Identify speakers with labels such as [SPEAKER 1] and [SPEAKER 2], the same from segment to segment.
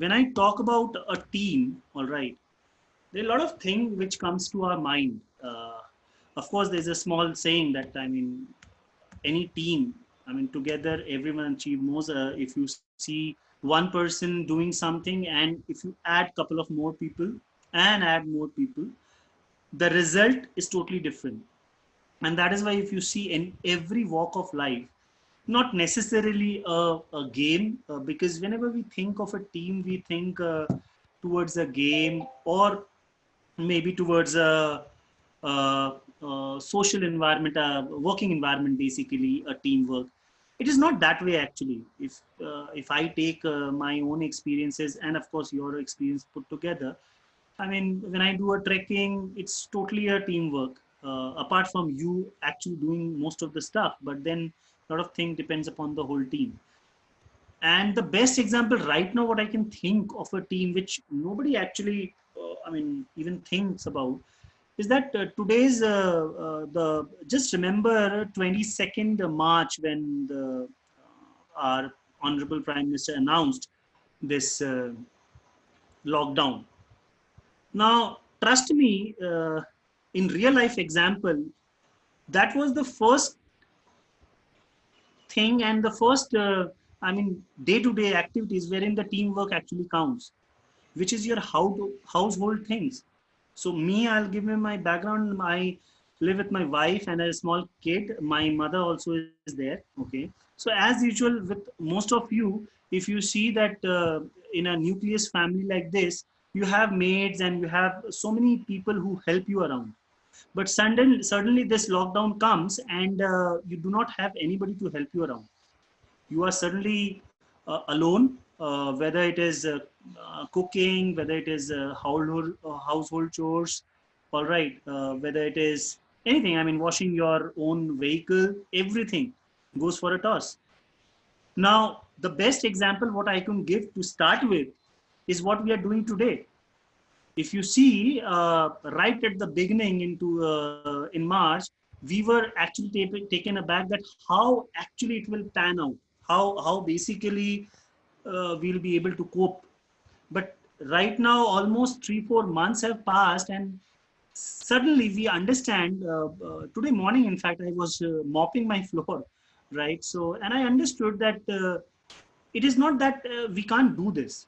[SPEAKER 1] when I talk about a team, all right, there are a lot of things which comes to our mind. Of course, there's a small saying that, I mean, any team, I mean, together everyone achieve more. If you see one person doing something and if you add couple of more people and add more people, the result is totally different. And that is why if you see in every walk of life, not necessarily a game, because whenever we think of a team, we think towards a game or maybe towards a social environment, a working environment, basically a teamwork. It is not that way actually. If I take my own experiences and of course your experience put together, I mean, when I do a trekking, it's totally a teamwork. Apart from you actually doing most of the stuff, but then a lot of things depends upon the whole team. And the best example right now, what I can think of a team which nobody actually, I mean, even thinks about, is that today's the just remember 22nd March when our honorable Prime Minister announced this lockdown. Now, trust me, in real life example, that was the first thing and the first, I mean, day-to-day activities wherein the teamwork actually counts, which is your household things. So me, I'll give you my background. I live with my wife and a small kid. My mother also is there. Okay. So as usual with most of you, if you see that in a nucleus family like this, you have maids and you have so many people who help you around. But suddenly this lockdown comes and you do not have anybody to help you around. You are suddenly alone, whether it is cooking, whether it is household chores, all right, whether it is anything, I mean, washing your own vehicle, everything goes for a toss. Now, the best example what I can give to start with is what we are doing today. If you see, right at the beginning in March, we were actually taken aback that how actually it will pan out, how basically we'll be able to cope. But right now, almost 3-4 months have passed, and suddenly we understand. Today morning, in fact, I was mopping my floor, right? So, and I understood that it is not that we can't do this,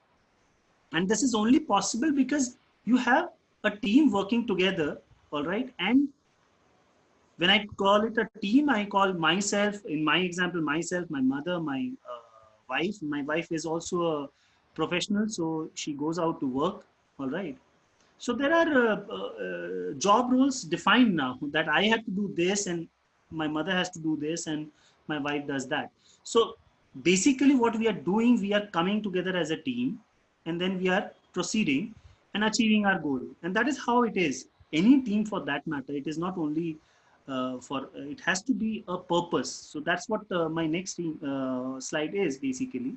[SPEAKER 1] and this is only possible because you have a team working together, all right. And when I call it a team, I call myself, in my example, myself, my mother, my wife. My wife is also a professional, so she goes out to work, all right. So there are job roles defined now that I have to do this and my mother has to do this and my wife does that. So basically what we are doing, we are coming together as a team and then we are proceeding and achieving our goal. And that is how it is. Any team for that matter, it is not only it has to be a purpose. So that's what my next slide is basically.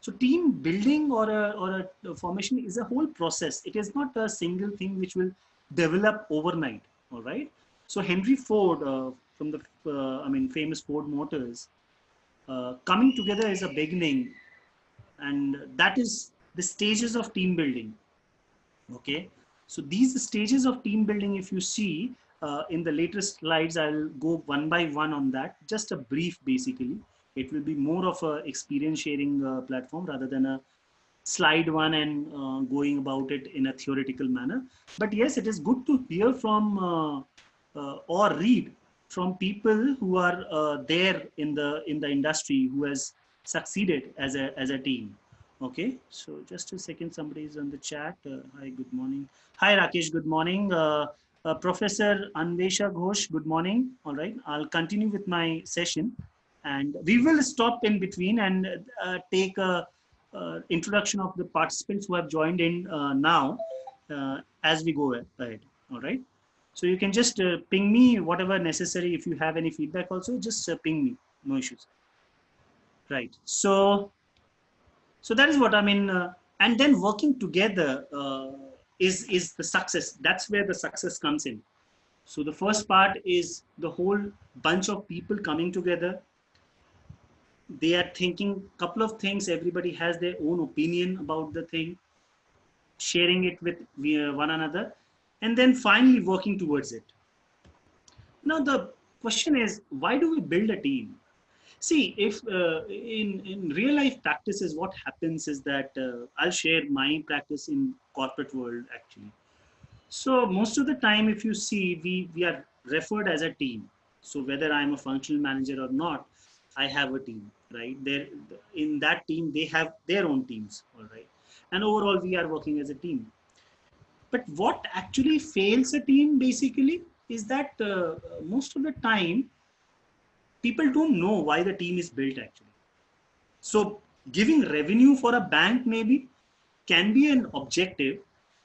[SPEAKER 1] So team building or a formation is a whole process. It is not a single thing which will develop overnight. All right. So Henry Ford from the I mean famous Ford Motors, coming together is a beginning, and that is the stages of team building. Okay. So these stages of team building, if you see in the latest slides, I'll go one by one on that. Just a brief, basically. It will be more of a experience sharing platform rather than a slide one and going about it in a theoretical manner. But yes, it is good to hear from or read from people who are there in the industry who has succeeded as a team. Okay, so just a second, somebody is on the chat. Hi, good morning. Hi, Rakesh, good morning. Professor Anvesha Ghosh, good morning. All right, I'll continue with my session and we will stop in between and take a introduction of the participants who have joined in now as we go ahead. All right. So you can just ping me whatever necessary. If you have any feedback also, just ping me. No issues. Right. So that is what I mean. And then working together is the success. That's where the success comes in. So the first part is the whole bunch of people coming together. they are thinking couple of things, everybody has their own opinion about the thing, sharing it with one another, and then finally working towards it. Now the question is, why do we build a team? See, if in real life practices, what happens is that I'll share my practice in corporate world actually. So most of the time, if you see, we are referred as a team. So whether I'm a functional manager or not, I have a team, right? There, in that team, they have their own teams, all right. And overall, we are working as a team. But what actually fails a team basically is that most of the time, people don't know why the team is built actually. So giving revenue for a bank maybe can be an objective,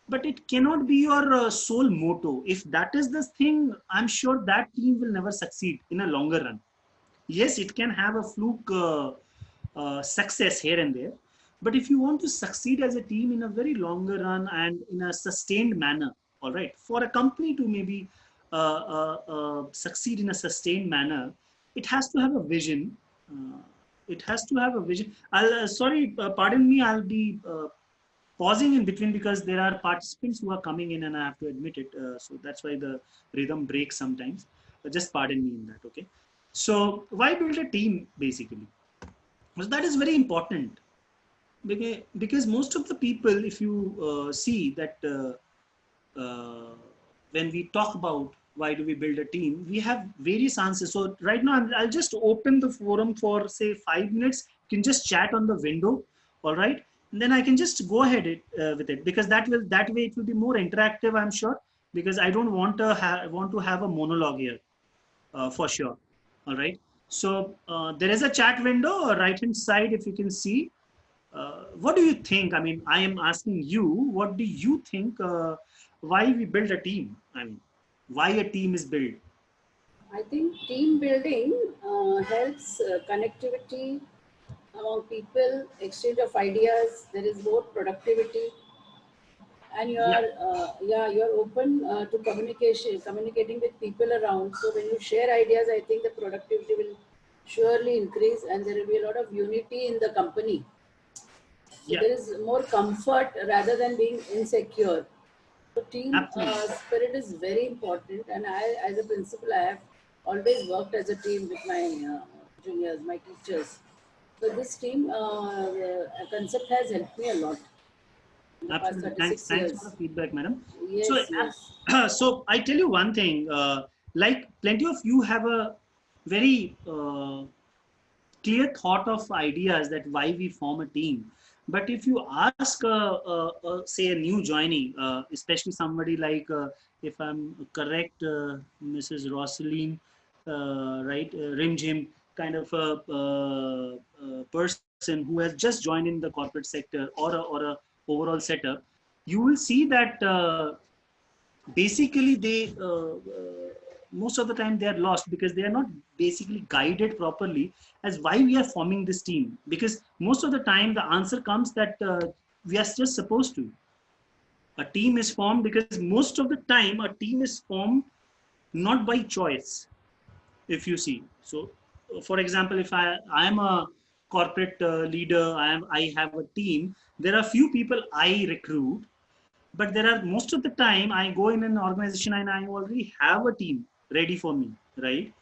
[SPEAKER 1] but it cannot be your sole motto. If that is the thing, I'm sure that team will never succeed in a longer run. Yes, it can have a fluke success here and there, but if you want to succeed as a team in a very longer run and in a sustained manner, all right, for a company to maybe succeed in a sustained manner, it has to have a vision. Uh, it has to have a vision. I'll sorry, pardon me. I'll be pausing in between because there are participants who are coming in, and I have to admit it. So that's why the rhythm breaks sometimes. Just pardon me in that. Okay. So why build a team basically? Because that is very important. Because most of the people, if you see that when we talk about why do we build a team, we have various answers. So right now, I'll just open the forum for say 5 minutes. You can just chat on the window, all right? And then I can just go ahead with it, because that way it will be more interactive, I'm sure. Because I don't want to have a monologue here, for sure. All right. So there is a chat window, right hand side, if you can see. What do you think? I mean, I am asking you, what do you think? Why we build a team? I mean, why a team is built?
[SPEAKER 2] I think team building helps connectivity among people, exchange of ideas. There is more productivity, and you
[SPEAKER 1] Yeah,
[SPEAKER 2] are you're open to communicating with people around. So when you share ideas, I think the productivity will surely increase, and there will be a lot of unity in the company. So
[SPEAKER 1] yeah,
[SPEAKER 2] there is more comfort rather than being insecure. So team
[SPEAKER 1] absolutely,
[SPEAKER 2] spirit is very important, and I, as a principal, I have always worked as a team with my juniors, my teachers. So this team concept has helped me a lot in the past
[SPEAKER 1] absolutely. Thanks,
[SPEAKER 2] 36
[SPEAKER 1] thanks for
[SPEAKER 2] years.
[SPEAKER 1] the feedback, madam. So,
[SPEAKER 2] Yes, yes.
[SPEAKER 1] so I tell you one thing. Like plenty of you have a very clear thought of ideas that why we form a team. But if you ask, say, a new joinee, especially somebody like, if I'm correct, Mrs. Rosaline, right, Rim Jim, kind of a person who has just joined in the corporate sector, or a overall setup, you will see that basically they most of the time they are lost because they are not basically guided properly as why we are forming this team. Because most of the time the answer comes that we are just supposed to. A team is formed because most of the time a team is formed not by choice, if you see. So for example, if I am a corporate leader, I have a team, there are few people I recruit, but there are most of the time I go in an organization and I already have a team ready for me, right?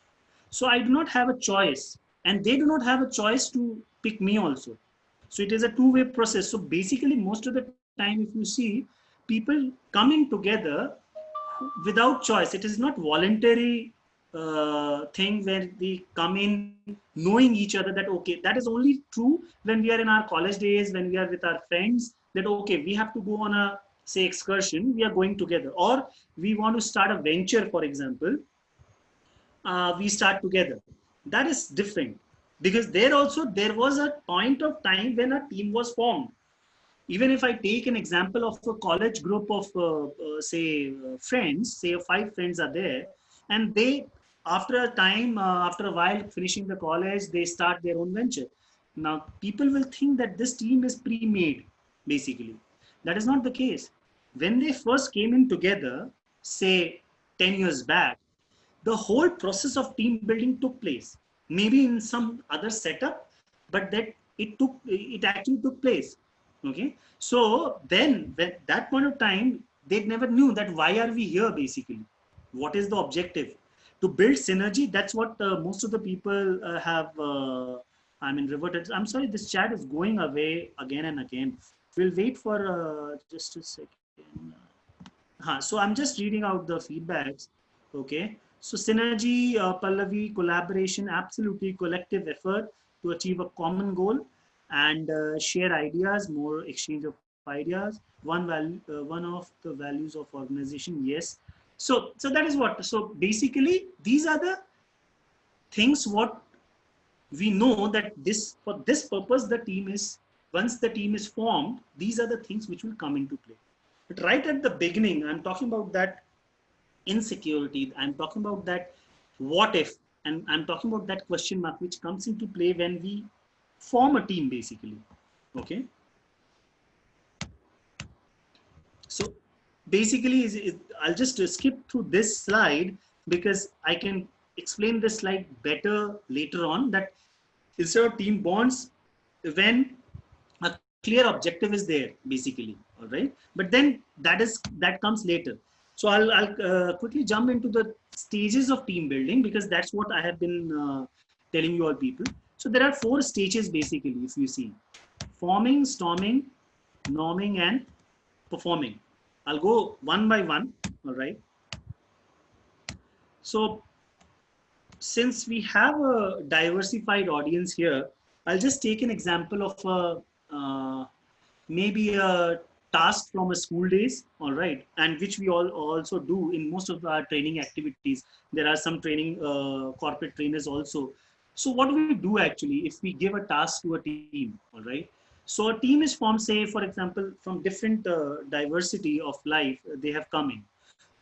[SPEAKER 1] So I do not have a choice, and they do not have a choice to pick me also. So it is a two-way process. So basically most of the time, if you see, people coming together without choice. It is not voluntary thing where we come in knowing each other that okay, that is only true when we are in our college days, when we are with our friends, that okay, we have to go on a say excursion, we are going together, or we want to start a venture, for example, we start together. That is different, because there also there was a point of time when a team was formed. Even if I take an example of a college group of say friends, say five friends are there, and they, after a time, after a while finishing the college, they start their own venture. Now people will think that this team is pre-made. Basically that is not the case. When they first came in together, say 10 years back, the whole process of team building took place. Maybe in some other setup, but that it actually took place. Okay, so then at that point of time, they never knew that why are we here basically, what is the objective, to build synergy. That's what most of the people have I mean reverted. I'm sorry, this chat is going away again and again. We'll wait for just a second. So I'm just reading out the feedbacks. Okay. So synergy, Pallavi, collaboration, absolutely collective effort to achieve a common goal and share ideas, more exchange of ideas. One of the values of organization. Yes. So that is what. So basically, these are the things what we know that this for this purpose the team is. Once the team is formed, these are the things which will come into play. But right at the beginning, I'm talking about that insecurity. I'm talking about that what if, and I'm talking about that question mark which comes into play when we form a team basically. Okay. So basically, I'll just skip through this slide because I can explain this slide better later on. That instead of team bonds, when a clear objective is there basically, all right, but then that comes later. So I'll quickly jump into the stages of team building because that's what I have been telling you all people. So there are 4 stages basically, if you see: forming, storming, norming, and performing. I'll go one by one, all right. So since we have a diversified audience here, I'll just take an example of maybe a task from a school days, all right, and which we all also do in most of our training activities. There are some training corporate trainers also. So what do we do actually if we give a task to a team, all right? So a team is formed, say for example, from different diversity of life they have come in,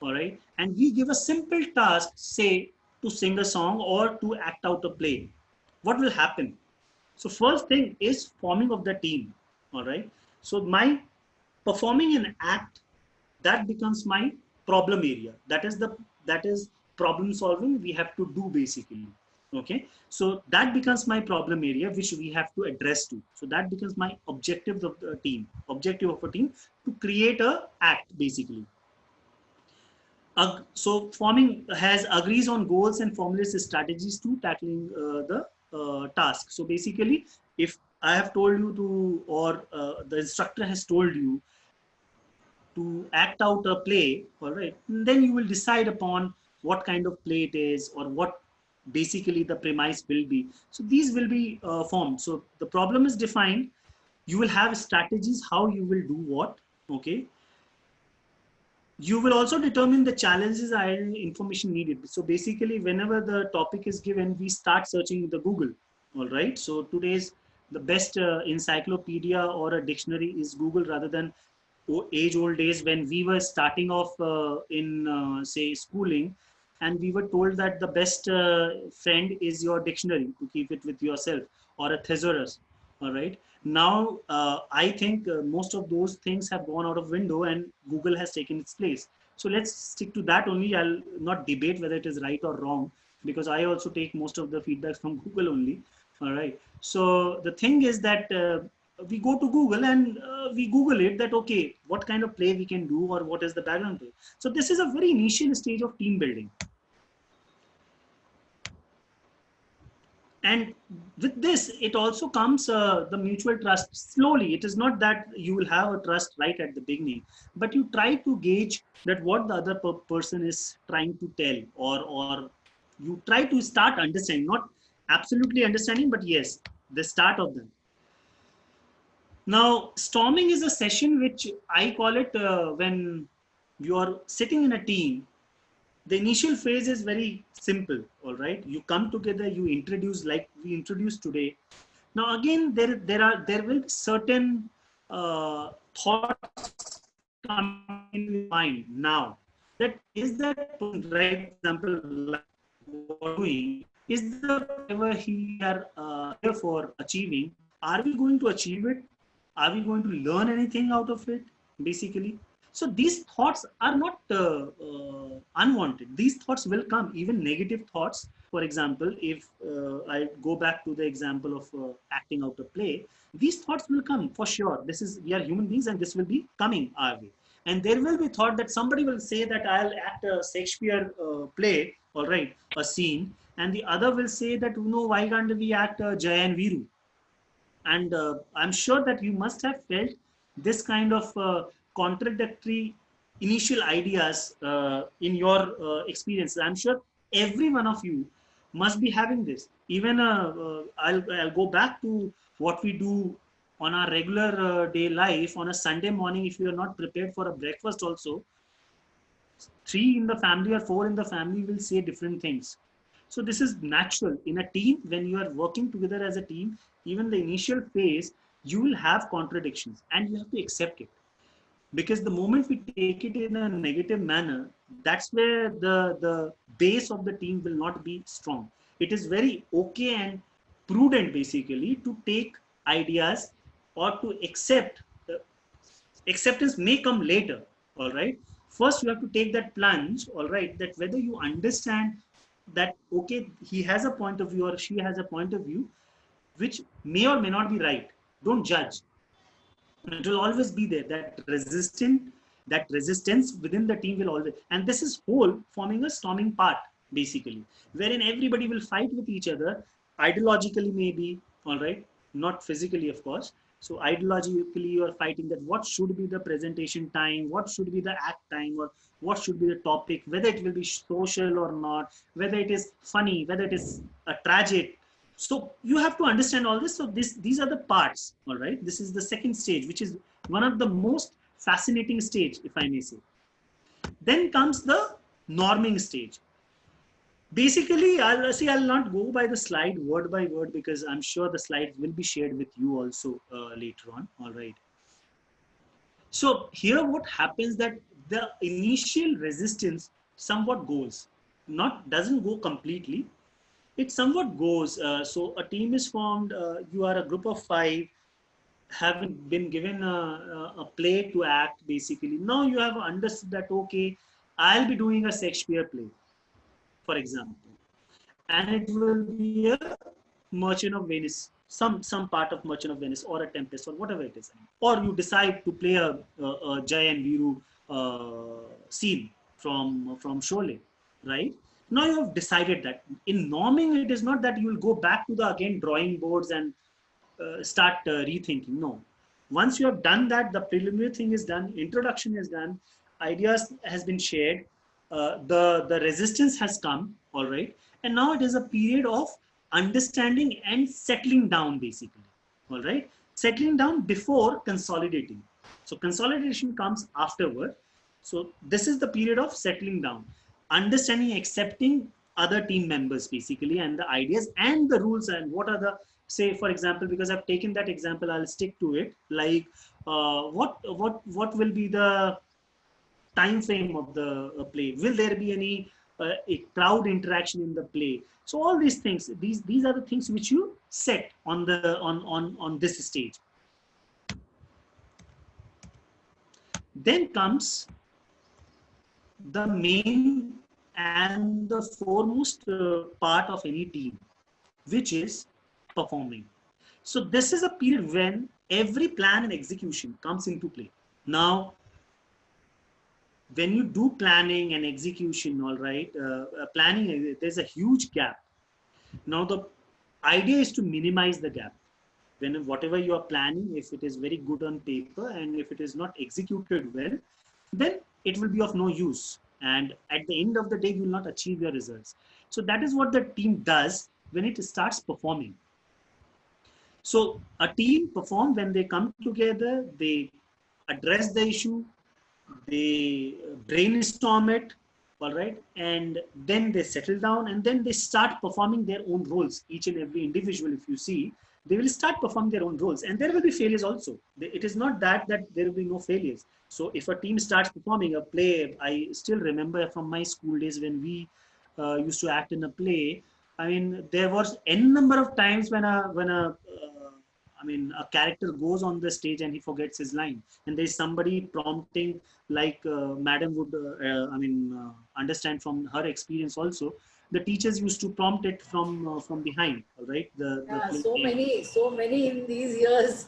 [SPEAKER 1] all right, and we give a simple task, say to sing a song or to act out a play. What will happen? So first thing is forming of the team, all right. So my performing an act, that becomes my problem area. That is problem solving we have to do basically. Okay, so that becomes my problem area which we have to address to. So that becomes my objective of the team, objective of a team, to create a act basically. So forming has agrees on goals and formulates strategies to tackling the task. So basically, if I have told you to, or the instructor has told you to act out a play, all right, then you will decide upon what kind of play it is or what basically the premise will be. So these will be formed. So the problem is defined. You will have strategies how you will do what. Okay, you will also determine the challenges and information needed. So basically, whenever the topic is given, we start searching the Google. All right. So today's the best encyclopedia or a dictionary is Google, rather than age-old days when we were starting off in say schooling, and we were told that the best friend is your dictionary, to keep it with yourself, or a thesaurus. All right. Now I think most of those things have gone out of window and Google has taken its place. So let's stick to that only. I'll not debate whether it is right or wrong, because I also take most of the feedback from Google only. All right. So the thing is that we go to Google and we Google it, that okay, what kind of play we can do or what is the background to it. So this is a very initial stage of team building. And with this, it also comes the mutual trust. Slowly, it is not that you will have a trust right at the beginning, but you try to gauge that what the other person is trying to tell, or you try to start understanding, not absolutely understanding, but yes, the start of them. Now, storming is a session which I call it when you are sitting in a team. The initial phase is very simple. All right, you come together, you introduce, like we introduced today. Now again, there will be certain thoughts coming in your mind now, that is that person, right, example, like what doing, is the whatever he are here for achieving, are we going to achieve it? Are we going to learn anything out of it basically? So these thoughts are not unwanted. These thoughts will come, even negative thoughts. For example, if I go back to the example of acting out a play, these thoughts will come for sure. This is, we are human beings, and this will be coming our way. And there will be thought that somebody will say that I'll act a Shakespeare play, all right, a scene, and the other will say that, you know, why can't we act Jaya and Viru? And I'm sure that you must have felt this kind of contradictory initial ideas in your experiences. I'm sure every one of you must be having this. Even I'll go back to what we do on our regular day life. On a Sunday morning, if you are not prepared for a breakfast also, three in the family or four in the family will say different things. So this is natural in a team. When you are working together as a team, even the initial phase, you will have contradictions, and you have to accept it. Because the moment we take it in a negative manner, that's where the base of the team will not be strong. It is very okay and prudent basically to take ideas or to accept. Acceptance may come later, all right. First you have to take that plunge, all right, that whether you understand that okay, he has a point of view or she has a point of view which may or may not be right. Don't judge. It will always be there. That resistance within the team will always, and this is whole forming a storming part basically, wherein everybody will fight with each other, ideologically maybe, all right, not physically of course. So ideologically you are fighting that what should be the presentation time, what should be the act time, or what should be the topic, whether it will be social or not, whether it is funny, whether it is a tragic. So you have to understand all this. So these are the parts, all right. This is the second stage, which is one of the most fascinating stage, if I may say. Then comes the norming stage. Basically, I'll not go by the slide word by word, because I'm sure the slides will be shared with you also later on, all right. So here what happens that the initial resistance somewhat goes, not doesn't go completely, it somewhat goes. So a team is formed. You are a group of five, having been given a play to act. Basically, now you have understood that okay, I'll be doing a Shakespeare play, for example, and it will be a Merchant of Venice, some part of Merchant of Venice, or a Tempest, or whatever it is. Or you decide to play a Jay and Viru scene from Sholay, right? Now you have decided that. In norming, it is not that you will go back to the again drawing boards and start rethinking. No, once you have done that, the preliminary thing is done, introduction is done, ideas has been shared, the resistance has come, all right, and now it is a period of understanding and settling down basically, all right, settling down before consolidating. So consolidation comes afterward. So this is the period of settling down, understanding, accepting other team members basically, and the ideas and the rules, and what are the, say for example, because I've taken that example, I'll stick to it. Like what will be the time frame of the play? Will there be any a crowd interaction in the play? So all these things, these are the things which you set on the on this stage. Then comes the main and the foremost part of any team, which is performing. So this is a period when every plan and execution comes into play. Now, when you do planning and execution, all right, planning, there's a huge gap. Now, the idea is to minimize the gap. When whatever you are planning, if it is very good on paper and if it is not executed well, then it will be of no use. And at the end of the day, you will not achieve your results. So that is what the team does when it starts performing. So a team perform when they come together, they address the issue, they brainstorm it, all right, and then they settle down, and then they start performing their own roles. Each and every individual, if you see, they will start performing their own roles, and there will be failures also. It is not that there will be no failures. So if a team starts performing a play, I still remember from my school days when we used to act in a play. I mean, there was n number of times when a I mean, a character goes on the stage and he forgets his line, and there's somebody prompting, like Madam would, understand from her experience also. The teachers used to prompt it from behind, all right? The
[SPEAKER 2] Yeah,
[SPEAKER 1] playing.
[SPEAKER 2] so many in these years.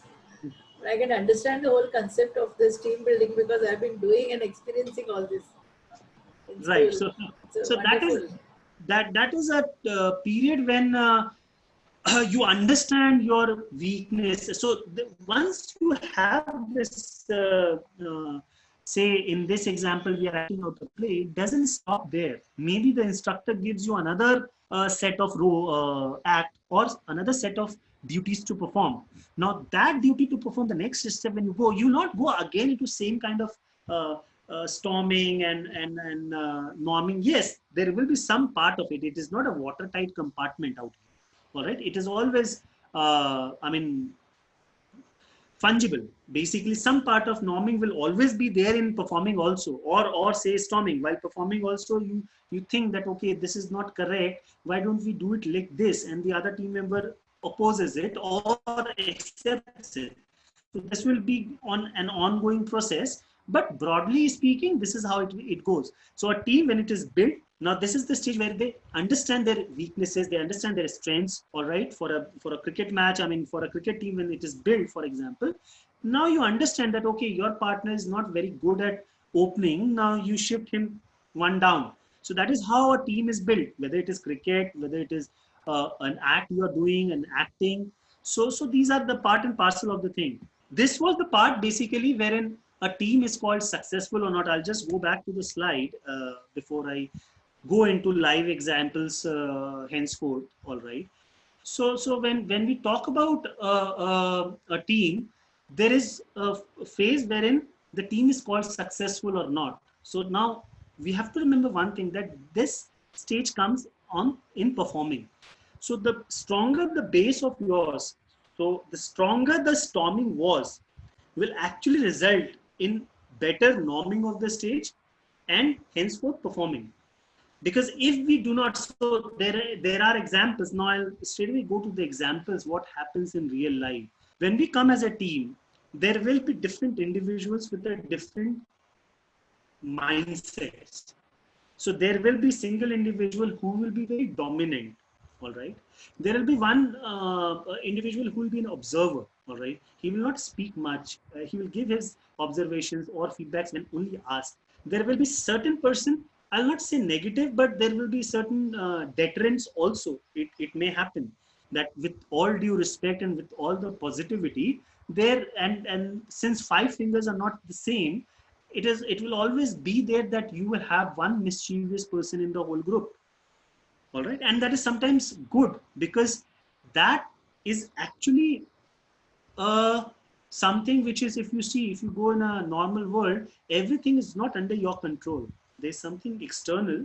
[SPEAKER 2] I can understand the whole concept of this team building because I've been doing and experiencing all this in
[SPEAKER 1] Right.
[SPEAKER 2] school.
[SPEAKER 1] So,
[SPEAKER 2] It's
[SPEAKER 1] so that is
[SPEAKER 2] wonderful.
[SPEAKER 1] that is a period when you understand your weakness. So once you have this, say in this example, we are acting out a play, it doesn't stop there. Maybe the instructor gives you another set of act or another set of duties to perform. Now that duty to perform, the next step when you go, you not go again into same kind of uh, storming and norming. Yes, there will be some part of it. It is not a watertight compartment out here. All right, it is always, fungible. Basically, some part of norming will always be there in performing also, or say storming. While performing also, you think that okay, this is not correct. Why don't we do it like this? And the other team member opposes it or accepts it. So this will be on an ongoing process. But broadly speaking, this is how it goes. So a team, when it is built, now this is the stage where they understand their weaknesses, they understand their strengths. All right, for a cricket match, I mean, for a cricket team, when it is built, for example, now you understand that okay, your partner is not very good at opening. Now you shift him one down. So that is how a team is built. Whether it is cricket, whether it is an act you are doing, an acting. So these are the part and parcel of the thing. This was the part basically wherein a team is called successful or not. I'll just go back to the slide before I go into live examples henceforth. All right. So when we talk about a team, there is a phase wherein the team is called successful or not. So now we have to remember one thing, that this stage comes on in performing. So the stronger the base of yours, so the stronger the storming was, will actually result in better norming of the stage and henceforth performing. Because if we do not, so there are examples. Now I'll straight away go to the examples, what happens in real life. When we come as a team, there will be different individuals with a different mindsets. So there will be single individual who will be very dominant. All right. There will be one individual who will be an observer. All right. He will not speak much. He will give his observations or feedbacks when only asked. There will be certain person. I'll not say negative, but there will be certain deterrents also. It may happen that with all due respect and with all the positivity there, and since five fingers are not the same, it will always be there that you will have one mischievous person in the whole group. All right, and that is sometimes good, because that is actually uh, something which is, if you see, if you go in a normal world, everything is not under your control. There's something external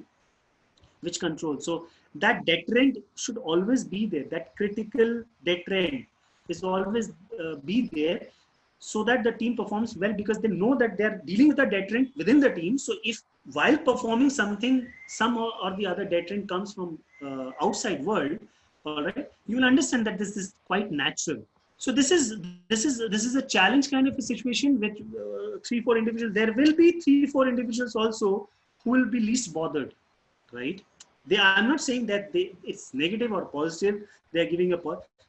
[SPEAKER 1] which controls. So that deterrent should always be there. That critical deterrent is always be there, so that the team performs well, because they know that they're dealing with a deterrent within the team. So if while performing something, some or the other deterrent comes from outside world, all right, you will understand that this is quite natural. So this is a challenge kind of a situation with three four individuals. There will be three four individuals also who will be least bothered, right? I'm not saying that it's negative or positive. They're giving a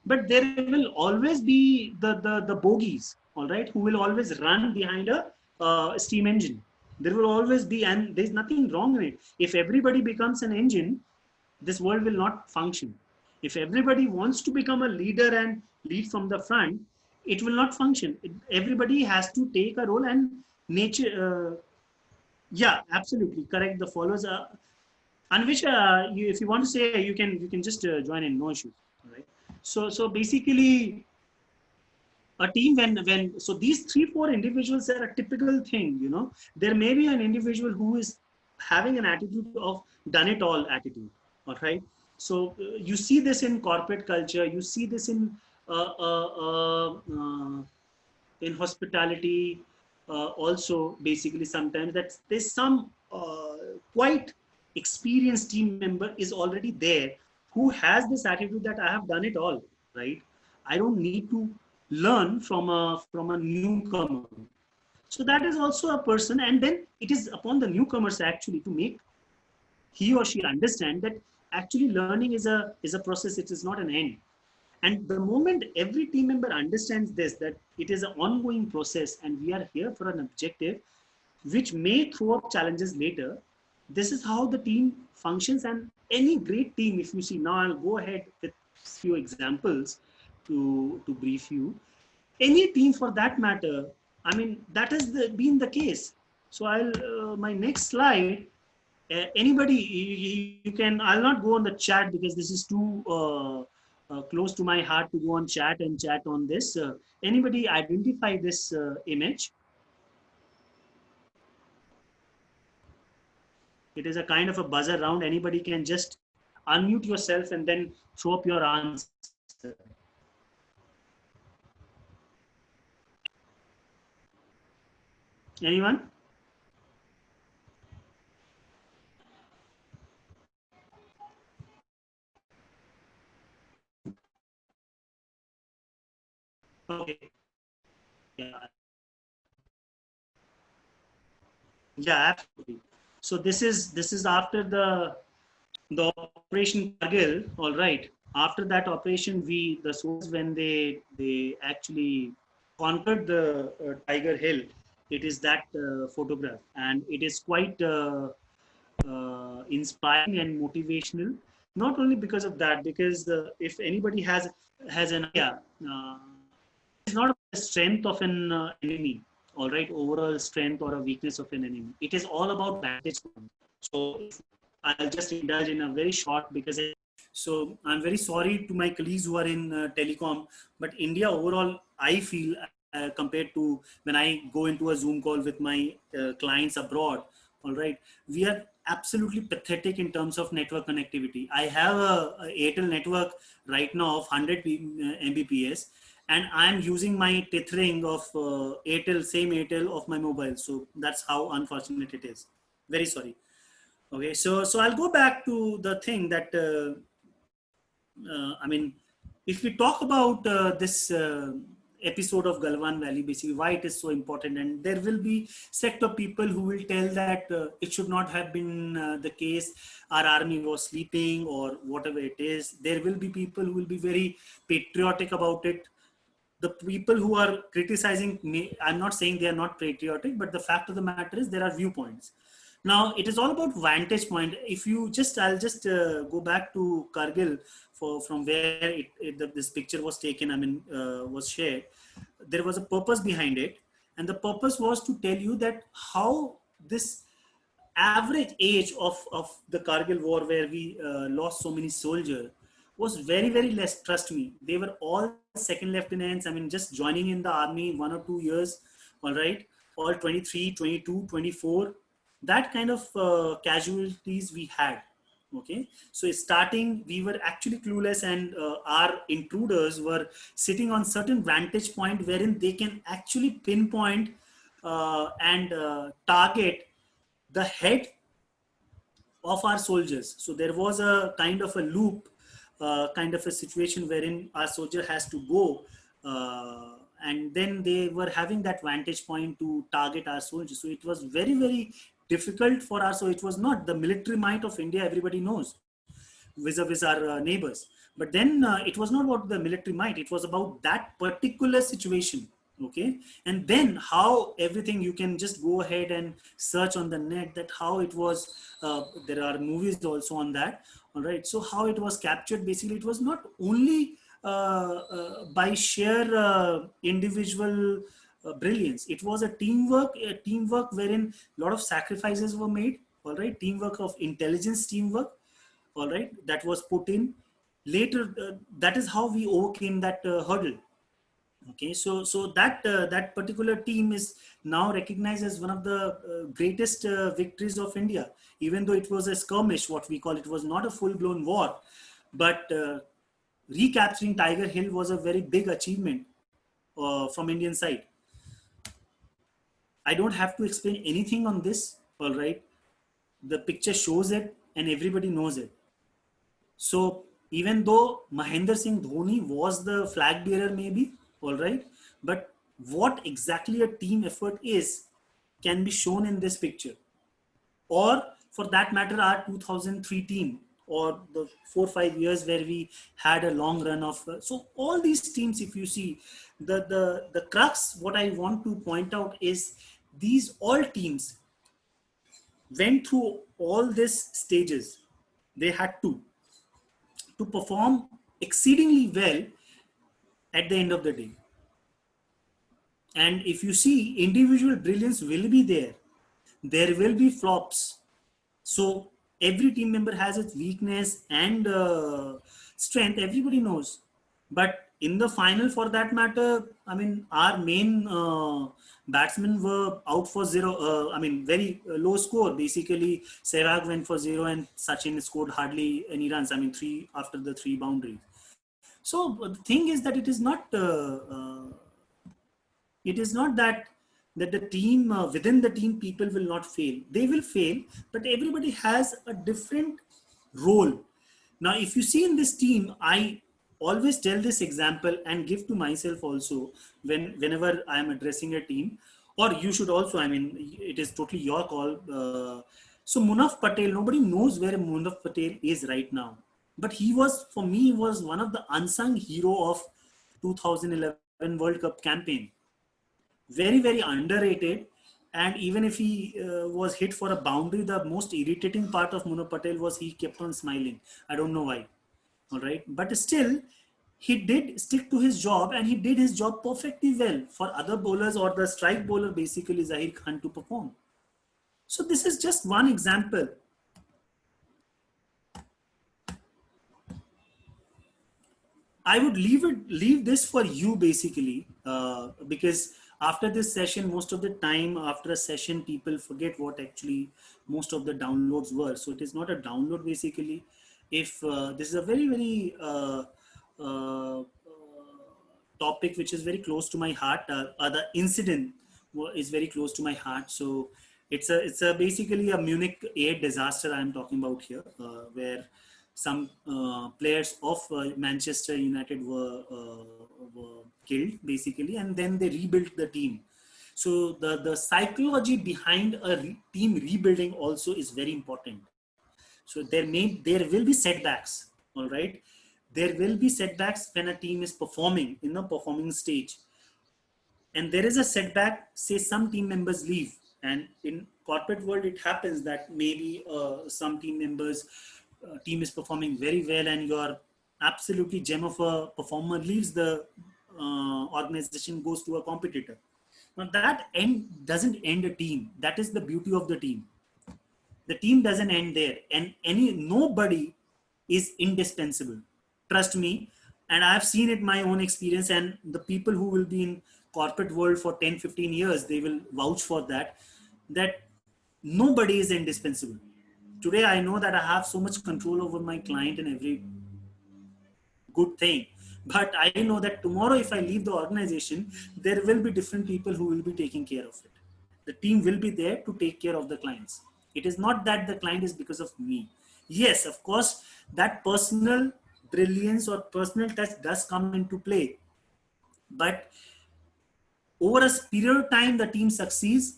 [SPEAKER 1] but there will always be the bogies, all right, who will always run behind a steam engine. There will always be, and there's nothing wrong in it. If everybody becomes an engine, this world will not function. If everybody wants to become a leader and lead from the front, it will not function. Everybody has to take a role, and nature. Yeah, absolutely correct. The followers are, and which if you want to say, you can just join in, no issues. All right. So basically, a team, when so these three four individuals are a typical thing. There may be an individual who is having an attitude of done it all attitude. All right. So you see this in corporate culture. You see this uh, uh, uh, uh, in hospitality also. Basically, sometimes that there's some quite experienced team member is already there, who has this attitude that I have done it all, right? I don't need to learn from a newcomer. So that is also a person, and then it is upon the newcomers actually to make he or she understand that actually learning is a process. It is not an end. And the moment every team member understands this, that it is an ongoing process and we are here for an objective which may throw up challenges later, this is how the team functions. And any great team, if you see, now I'll go ahead with few examples to brief you. Any team for that matter, I mean, that has been the case. So my next slide, anybody, you can, I'll not go on the chat because this is too close to my heart to go on chat and chat on this. Anybody identify this image? It is a kind of a buzzer round. Anybody can just unmute yourself and then throw up your answer. Anyone? Okay. Yeah. Yeah, absolutely. So this is after the operation Kargil. All right. After that operation, the soldiers, when they actually conquered the Tiger Hill, it is that photograph, and it is quite inspiring and motivational. Not only because of that, because if anybody has an idea, it's not the strength of an enemy. All right, overall strength or a weakness of an enemy. It is all about vantage point. So I'll just indulge in a very short, because so I'm very sorry to my colleagues who are in telecom, but India overall, I feel compared to when I go into a Zoom call with my clients abroad, all right, we are absolutely pathetic in terms of network connectivity. I have a Airtel network right now of 100 Mbps, and I'm using my tethering of Airtel, same Airtel of my mobile. So that's how unfortunate it is. Very sorry. Okay, so I'll go back to the thing that I mean, if we talk about this episode of Galwan Valley, basically why it is so important, and there will be set of people who will tell that it should not have been the case. Our army was sleeping or whatever it is. There will be people who will be very patriotic about it. The people who are criticizing me, I'm not saying they are not patriotic, but the fact of the matter is there are viewpoints. Now it is all about vantage point. If you just, I'll just go back to Kargil from where this picture was taken. I mean, was shared. There was a purpose behind it, and the purpose was to tell you that how this average age of the Kargil war, where we lost so many soldiers, was very, very less. Trust me, they were all second lieutenants. I mean, just joining in the army 1 or 2 years, all right, all 23, 22, 24, that kind of casualties we had. Okay, so starting, we were actually clueless, and our intruders were sitting on certain vantage point wherein they can actually pinpoint and target the head of our soldiers. So there was a kind of a loop, kind of a situation wherein our soldier has to go, and then they were having that vantage point to target our soldiers. So it was very, very difficult for us. So it was not the military might of India, everybody knows, vis-a-vis our neighbors. But then it was not about the military might. It was about that particular situation. Okay, and then how everything, you can just go ahead and search on the net that how it was. There are movies also on that. All right, so how it was captured. Basically, it was not only by sheer individual brilliance. It was a teamwork wherein a lot of sacrifices were made. All right, teamwork of intelligence, teamwork, all right, that was put in later. That is how we overcame that hurdle. Okay, so that particular team is now recognized as one of the greatest victories of India, even though it was a skirmish, what we call. It was not a full blown war, but recapturing Tiger Hill was a very big achievement from Indian side. I don't have to explain anything on this. All right, the picture shows it and everybody knows it. So even though Mahendra Singh Dhoni was the flag bearer, maybe, all right? But what exactly a team effort is can be shown in this picture, or for that matter our 2003 team, or the 4 5 years where we had a long run of so all these teams, if you see the crux, what I want to point out is these all teams went through all these stages. They had to perform exceedingly well at the end of the day. And if you see, individual brilliance will be there. There will be flops. So every team member has its weakness and strength. Everybody knows. But in the final, for that matter, I mean, our main batsmen were out for zero. I mean, very low score. Basically, Sehwag went for zero, and Sachin scored hardly any runs. I mean, three after the three boundaries. So the thing is that it is not that the team within the team people will not fail. They will fail, but everybody has a different role. Now if you see in this team, I always tell this example and give to myself also, whenever I am addressing a team, or you should also, I mean, it is totally your call. So Munaf Patel, nobody knows where Munaf Patel is right now, but he was, for me, he was one of the unsung hero of 2011 World Cup campaign. Very very underrated. And even if he was hit for a boundary, the most irritating part of Munaf Patel was he kept on smiling. I don't know why. All right, but still he did stick to his job, and he did his job perfectly well for other bowlers, or the strike bowler basically Zahir Khan, to perform. So this is just one example. I would leave this for you basically, because after this session, most of the time after a session, people forget what actually most of the downloads were. So it is not a download basically. If this is a very very topic which is very close to my heart, the incident is very close to my heart. So it's a basically a Munich Air disaster I'm talking about here, where some players of Manchester United were killed basically, and then they rebuilt the team. So the psychology behind a team rebuilding also is very important. So there will be setbacks, all right. There will be setbacks when a team is performing in a performing stage, and there is a setback. Say some team members leave, and in corporate world it happens that maybe some team members team is performing very well, and your absolutely gem of a performer leaves the organization, goes to a competitor. Now that end doesn't end a team. That is the beauty of the team. The team doesn't end there, and nobody is indispensable. Trust me, and I've seen it my own experience, and the people who will be in corporate world for 10 15 years, they will vouch for that, that nobody is indispensable. Today I know that I have so much control over my client and every good thing, but I know that tomorrow if I leave the organization, there will be different people who will be taking care of it. The team will be there to take care of the clients. It is not that the client is because of me. Yes, of course, that personal brilliance or personal touch does come into play, but over a period of time the team succeeds.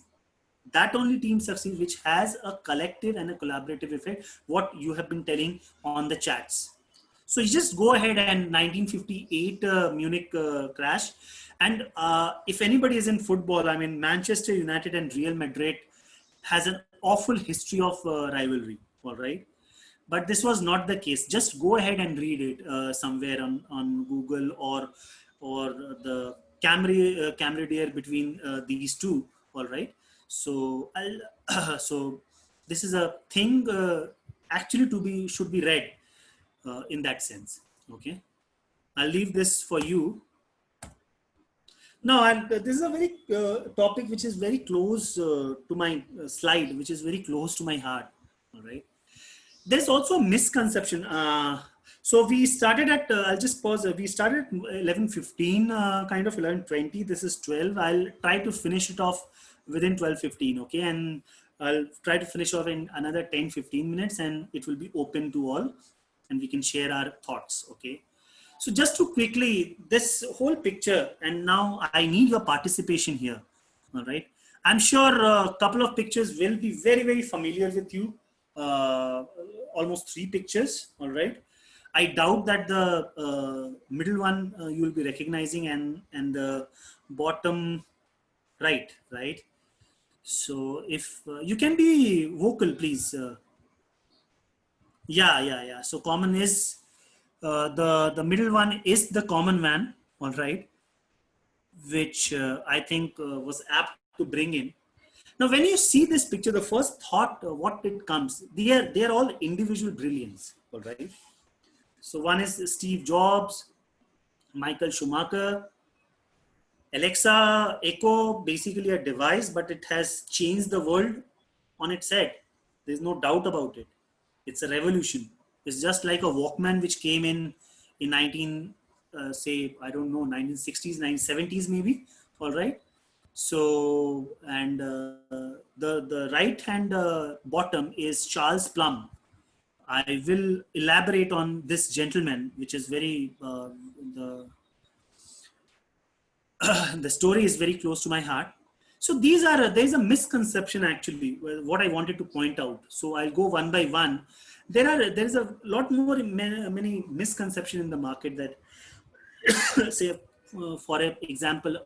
[SPEAKER 1] That only team succeeds which has a collective and a collaborative effect, what you have been telling on the chats. So you just go ahead and 1958 Munich crash. And if anybody is in football, I mean, Manchester United and Real Madrid has an awful history of rivalry, all right? But this was not the case. Just go ahead and read it somewhere on Google, or the camaraderie between these two, all right? So so this is a thing actually to be should be read in that sense. Okay, I'll leave this for you. No, and this is a very topic which is very close to my slide, which is very close to my heart. All right. There's also a misconception. So we started at, I'll just pause. We started at 11:15, kind of 11:20. This is 12. I'll try to finish it off within 12:15. Okay. And I'll try to finish off in another 10-15 minutes, and it will be open to all, and we can share our thoughts. Okay. So just to quickly, this whole picture, and now I need your participation here. All right. I'm sure a couple of pictures will be very, very familiar with you. Uh, Almost three pictures. All right. I doubt that the middle one you will be recognizing, and the bottom right. So if you can be vocal, please. Yeah. So common is the middle one is the common man. All right, which I think was apt to bring in. Now, when you see this picture, the first thought, what it comes, they are all individual brilliance. All right. So one is Steve Jobs, Michael Schumacher, Alexa Echo, basically a device, but it has changed the world on its head. There's no doubt about it. It's a revolution. It's just like a Walkman which came in 19 say I don't know 1960s, 1970s maybe. All right. So and the right hand bottom is Charles Plum. I will elaborate on this gentleman, which is very the the story is very close to my heart. So these are there's a misconception actually. What I wanted to point out. So I'll go one by one. There's a lot more many misconception in the market that say for example,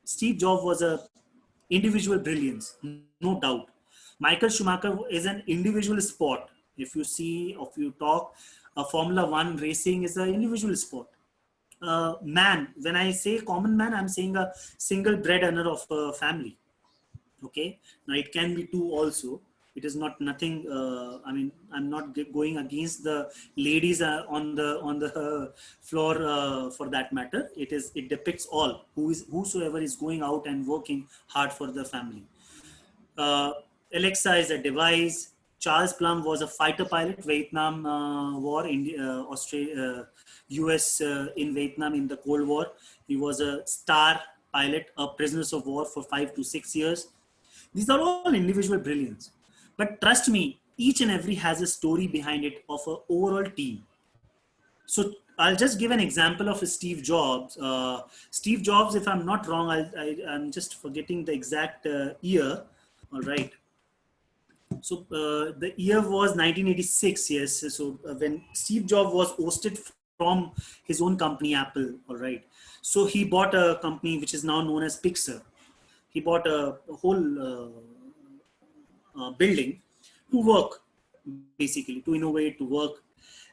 [SPEAKER 1] Steve Jobs was a individual brilliance, no doubt. Michael Schumacher is an individual sport. If you see, if you talk, Formula One racing is an individual sport. Man, when I say common man, I'm saying a single breadwinner of a family. Okay, now it can be two also. It is not nothing. I mean, I'm not going against the ladies on the floor for that matter. It depicts all whosoever is going out and working hard for the family. uh, Alexa is a device. Charles Plum was a fighter pilot, Vietnam War, Australia, US in Vietnam in the Cold War. He was a star pilot, a prisoners of war for 5 to 6 years. These are all individual brilliance. But trust me, each and every has a story behind it of an overall team. So I'll just give an example of Steve Jobs. Steve Jobs, if I'm not wrong, I'm just forgetting the exact year. All right. So the year was 1986. Yes. So when Steve Jobs was ousted from his own company, Apple. All right. So he bought a company which is now known as Pixar. He bought a whole building to work, basically to innovate, to work.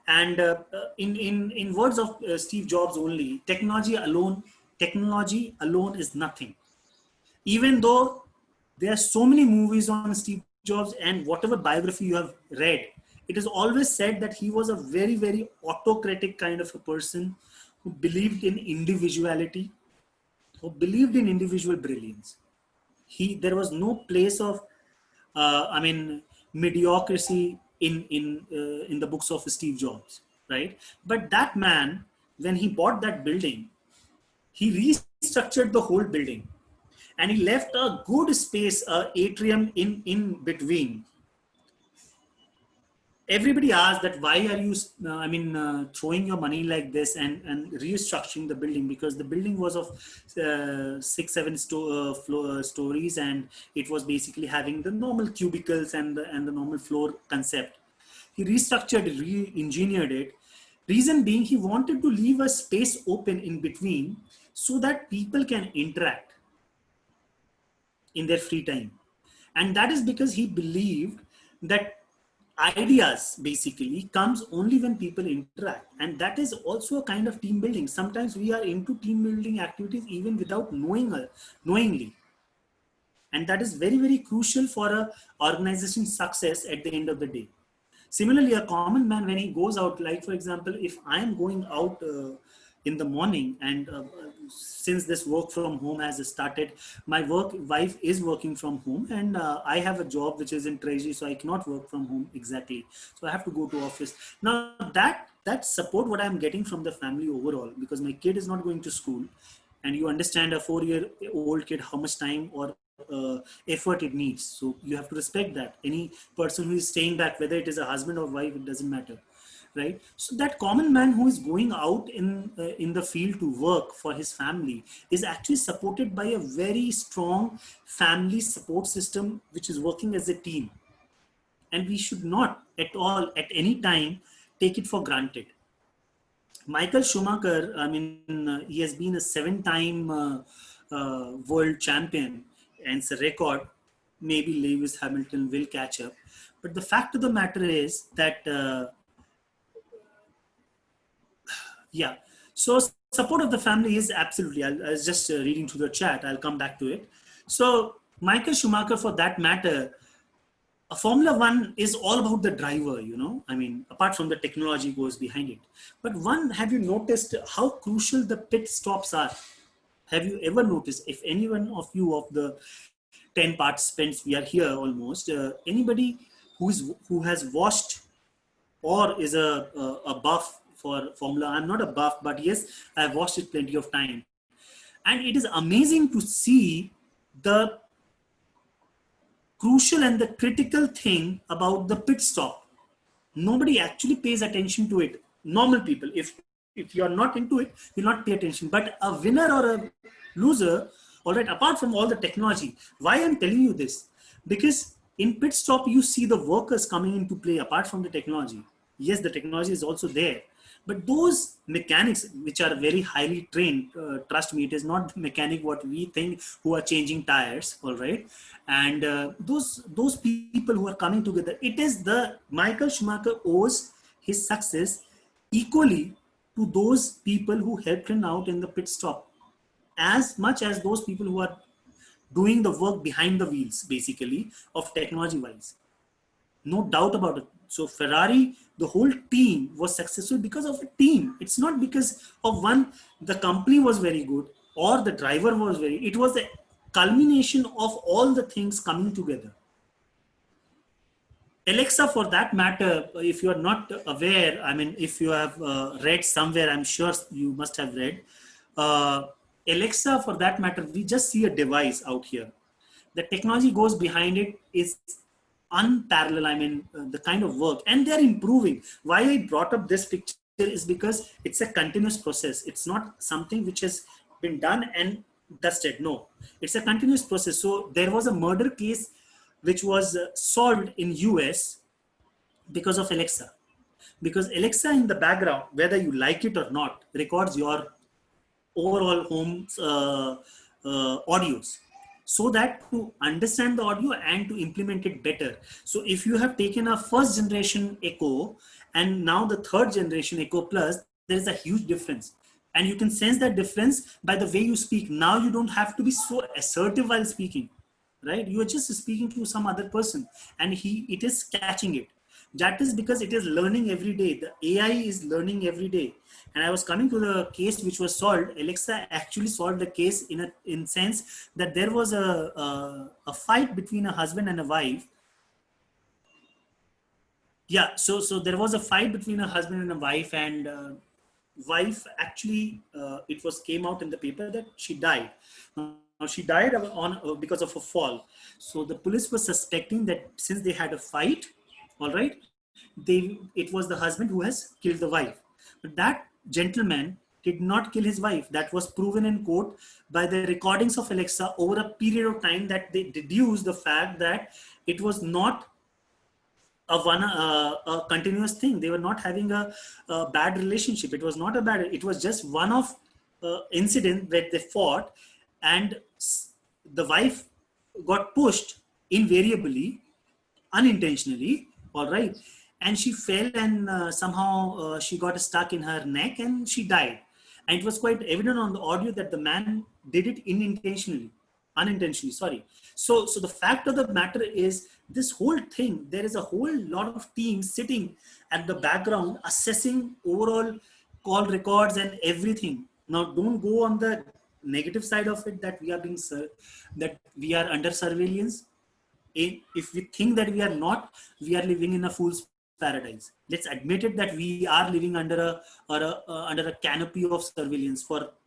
[SPEAKER 1] And in words of Steve Jobs only, technology alone is nothing. Even though there are so many movies on Steve Jobs and whatever biography you have read, it is always said that he was a very, very autocratic kind of a person who believed in individuality, who believed in individual brilliance. There was no place of, I mean, mediocrity in the books of Steve Jobs, right? But that man, when he bought that building, he restructured the whole building, and he left a good space, a atrium in between. Everybody asked that why are you throwing your money like this and restructuring the building, because the building was of 6 7 stories, and it was basically having the normal cubicles and the normal floor concept. He restructured, re-engineered it. Reason being, he wanted to leave a space open in between so that people can interact in their free time. And that is because he believed that ideas basically comes only when people interact, and that is also a kind of team building. Sometimes we are into team building activities even without knowingly, and that is very, very crucial for a organization success at the end of the day. Similarly, a common man, when he goes out, like for example, if I am going out in the morning, and since this work from home has started, my work wife is working from home, and I have a job which is in treasury, so I cannot work from home exactly. So I have to go to office. Now that support what I'm getting from the family overall, because my kid is not going to school, and you understand a 4-year-old kid how much time or effort it needs. So you have to respect that. Any person who is staying back, whether it is a husband or wife, it doesn't matter, right? So that common man who is going out in the field to work for his family is actually supported by a very strong family support system, which is working as a team. And we should not at all, at any time, take it for granted. Michael Schumacher, I mean, he has been a 7-time world champion, and it's a record. Maybe Lewis Hamilton will catch up. But the fact of the matter is that, yeah. So support of the family is absolutely. I was just reading through the chat. I'll come back to it. So Michael Schumacher, for that matter, a Formula One is all about the driver, you know. I mean, apart from the technology goes behind it. But one, have you noticed how crucial the pit stops are? Have you ever noticed, if any one of you of the 10 participants, we are here almost, anybody who has watched or is a buff for Formula? I'm not a buff, but yes, I've watched it plenty of time. And it is amazing to see the crucial and the critical thing about the pit stop. Nobody actually pays attention to it. Normal people, if you're not into it, you'll not pay attention. But a winner or a loser, all right, apart from all the technology, why I'm telling you this? Because in pit stop, you see the workers coming into play apart from the technology. Yes, the technology is also there, but those mechanics which are very highly trained, trust me, it is not the mechanic what we think who are changing tires, all right, and those people who are coming together, it is the Michael Schumacher owes his success equally to those people who helped him out in the pit stop, as much as those people who are doing the work behind the wheels, basically, of technology wise. No doubt about it. So Ferrari, the whole team was successful because of a team. It's not because of one, the company was very good or the driver was very, it was the culmination of all the things coming together. Alexa, for that matter, if you are not aware, I mean, if you have read somewhere, I'm sure you must have read, uh, Alexa, for that matter, we just see a device out here. The technology goes behind it is unparalleled. I mean, the kind of work, and they're improving. Why I brought up this picture is because it's a continuous process. It's not something which has been done and dusted. No, it's a continuous process. So there was a murder case which was solved in US because of Alexa. Because Alexa in the background, whether you like it or not, records your overall home audios, so that to understand the audio and to implement it better. So if you have taken a first generation Echo and now the third generation Echo Plus, there is a huge difference. And you can sense that difference by the way you speak. Now you don't have to be so assertive while speaking, right? You are just speaking to some other person and it is catching it. That is because it is learning every day. The AI is learning every day. And I was coming to the case which was solved. Alexa actually solved the case in sense that there was a fight between a husband and a wife. Yeah, so there was a fight between a husband and a wife, and wife actually, it was came out in the paper that she died. Now she died on because of a fall. So the police was suspecting that since they had a fight, all right, it was the husband who has killed the wife. But that gentleman did not kill his wife. That was proven in court by the recordings of Alexa over a period of time, that they deduced the fact that it was not a continuous thing. They were not having a bad relationship. It was not a bad, it was just one of incident where they fought, and the wife got pushed invariably, unintentionally, all right, and she fell, and somehow she got stuck in her neck and she died. And it was quite evident on the audio that the man did it unintentionally, sorry. So the fact of the matter is, this whole thing, there is a whole lot of teams sitting at the background assessing overall call records and everything. Now don't go on the negative side of it, that we are that we are under surveillance. If we think that we are not, we are living in a fool's paradise. Let's admit it that we are living under under a canopy of surveillance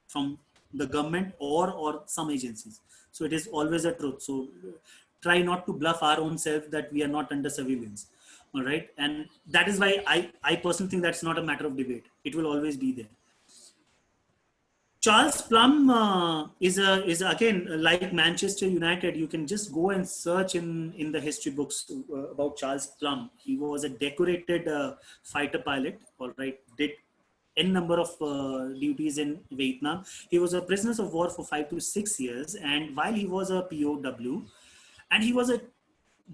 [SPEAKER 1] from the government or some agencies. So it is always a truth. So try not to bluff our own self that we are not under surveillance. All right. And that is why I personally think that's not a matter of debate. It will always be there. Charles Plum is again like Manchester United. You can just go and search in the history books about Charles Plum. He was a decorated fighter pilot. All right, did n number of duties in Vietnam. He was a prisoner of war for 5 to 6 years, and while he was a POW, and he was a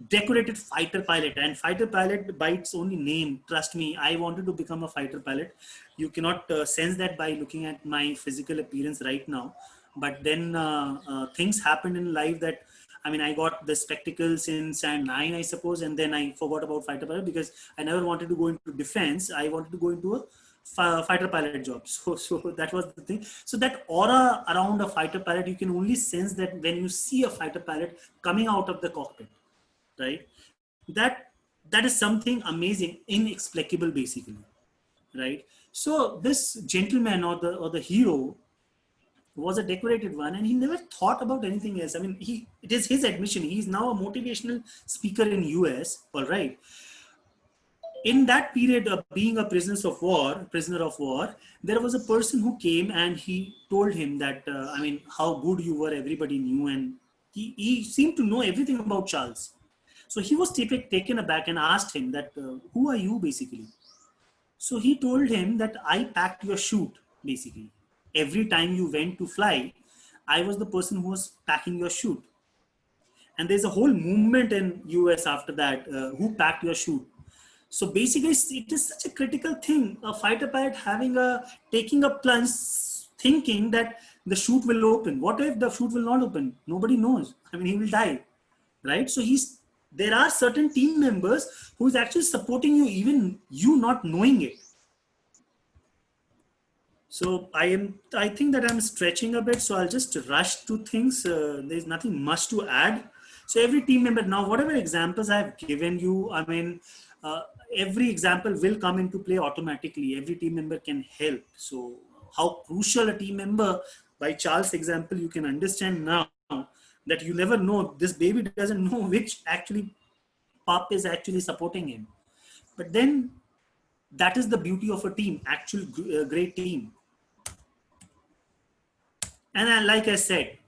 [SPEAKER 1] decorated fighter pilot. And fighter pilot by its only name, trust me, I wanted to become a fighter pilot. You cannot sense that by looking at my physical appearance right now, but then things happened in life that, I mean, I got the spectacles in stand 9, I suppose, and then I forgot about fighter pilot because I never wanted to go into defense. I wanted to go into a fighter pilot job. So that was the thing. So that aura around a fighter pilot, you can only sense that when you see a fighter pilot coming out of the cockpit, right? That is something amazing, inexplicable, basically, right? So this gentleman or the hero was a decorated one, and he never thought about anything else. I mean, it is his admission. He's now a motivational speaker in US. All right. In that period of being a prisoner of war, there was a person who came and he told him that, I mean, how good you were, everybody knew, and he seemed to know everything about Charles. So he was taken aback and asked him that, who are you, basically? So he told him that I packed your chute, basically. Every time you went to fly, I was the person who was packing your chute. And there's a whole movement in US after that, who packed your chute. So basically, it is such a critical thing. A fighter pilot taking a plunge, thinking that the chute will open. What if the chute will not open? Nobody knows. I mean, he will die, right? So there are certain team members who is actually supporting you, even you not knowing it. So I think that I'm stretching a bit, so I'll just rush to things. There's nothing much to add. So every team member, now whatever examples I've given you, I mean, every example will come into play automatically. Every team member can help. So how crucial a team member, by Charles' example, you can understand now that you never know, this baby doesn't know which actually pop is actually supporting him. But then that is the beauty of a team, actual great team. And like I said,